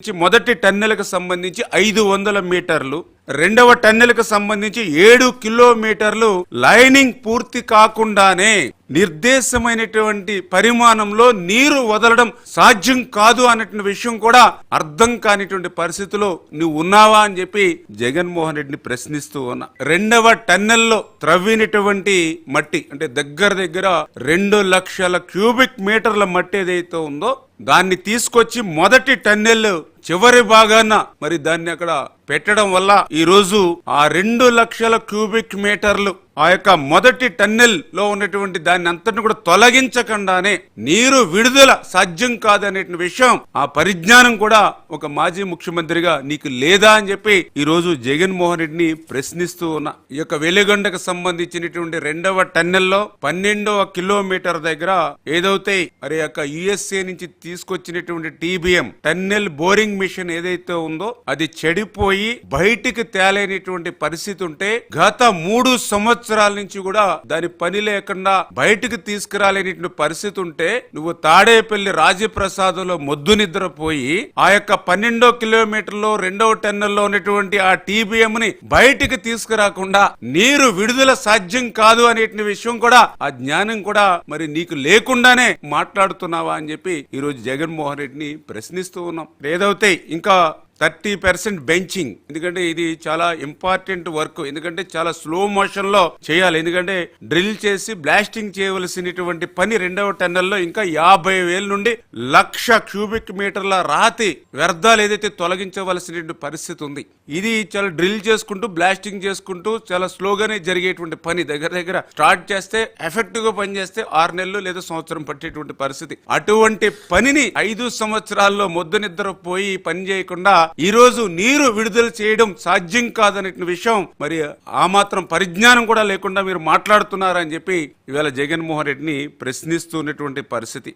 మొదటి టన్నెల్కు సంబంధించి 500 మీటర్లు, రెండవ టన్నెల్కు సంబంధించి 7 కిలోమీటర్లు లైనింగ్ పూర్తి కాకుండానే నిర్దేశమైనటువంటి పరిమాణంలో నీరు వదలడం సాధ్యం కాదు అనే విషయం కూడా అర్థం కానిటువంటి పరిస్థితిలో నువ్వు ఉన్నావా అని చెప్పి జగన్మోహన్ రెడ్డిని ప్రశ్నిస్తూ ఉన్నా. రెండవ టన్నెల్లో త్రవ్వినటువంటి మట్టి అంటే దగ్గర 2 లక్షల క్యూబిక్ మీటర్ల మట్టి ఏదైతే ఉందో దాన్ని తీసుకొచ్చి మొదటి టన్నెల్ చివరి భాగాన మరి దాన్ని అక్కడ పెట్టడం వల్ల ఈ రోజు ఆ 2 లక్షల క్యూబిక్ మీటర్లు ఆ యొక్క మొదటి టన్నెల్ లో ఉన్నటువంటి దాన్ని అంతటిని కూడా తొలగించకుండానే నీరు విడుదల సాధ్యం కాదనే విషయం ఆ పరిజ్ఞానం కూడా ఒక మాజీ ముఖ్యమంత్రిగా నీకు లేదా అని చెప్పి ఈ రోజు జగన్మోహన్ రెడ్డిని ప్రశ్నిస్తూ ఉన్నా. ఈ యొక్క వెలుగొండకు సంబంధించినటువంటి రెండవ టన్నెల్లో 12వ కిలోమీటర్ దగ్గర ఏదైతే మరి యొక్క యుఎస్ఏ నుంచి తీసుకొచ్చినటువంటి టీబీఎం టన్నెల్ బోరింగ్ మిషన్ ఏదైతే ఉందో అది చెడిపోయి బయటికి తేలేనటువంటి పరిస్థితి ఉంటే గత 3 సంవత్సరాల నుంచి కూడా దాని పని లేకుండా బయటికి తీసుకురాలేనటువంటి పరిస్థితి ఉంటే నువ్వు తాడేపల్లి రాజప్రసాద్ లో మొద్దు నిద్రపోయి ఆ యొక్క 12వ కిలోమీటర్లో రెండవ టన్నెల్లో ఉన్నటువంటి ఆ టీబీఎం ని బయటికి తీసుకురాకుండా నీరు విడుదల సాధ్యం కాదు అనే విషయం కూడా ఆ జ్ఞానం కూడా మరి నీకు లేకుండానే మాట్లాడుతున్నావా అని చెప్పి ఈ రోజు జగన్మోహన్ రెడ్డిని ప్రశ్నిస్తూ ఉన్నాం. ఏదైతే ఇంకా 30% బెంచింగ్, ఎందుకంటే ఇది చాలా ఇంపార్టెంట్ వర్క్, ఎందుకంటే చాలా స్లో మోషన్ లో చేయాలి. ఎందుకంటే డ్రిల్ చేసి బ్లాస్టింగ్ చేయవలసినటువంటి పని రెండవ టన్నెల్లో ఇంకా 50,000 నుండి 1,00,000 క్యూబిక్ మీటర్ల రాతి వ్యర్థాలు ఏదైతే తొలగించవలసినటువంటి పరిస్థితి ఉంది. ఇది చాలా డ్రిల్ చేసుకుంటూ బ్లాస్టింగ్ చేసుకుంటూ చాలా స్లోగానే జరిగేటువంటి పని. దగ్గర స్టార్ట్ చేస్తే ఎఫెక్టివ్ గా పనిచేస్తే 6 నెలలు లేదా సంవత్సరం పట్టేటువంటి పరిస్థితి. అటువంటి పనిని 5 సంవత్సరాల్లో మొద్దు నిద్ర పోయి పని చేయకుండా ఈ రోజు నీరు విడుదల చేయడం సాధ్యం కాదనే విషయం మరి ఆ మాత్రం పరిజ్ఞానం కూడా లేకుండా మీరు మాట్లాడుతున్నారని చెప్పి ఇవాళ జగన్మోహన్ రెడ్డిని ప్రశ్నిస్తున్నటువంటి పరిస్థితి.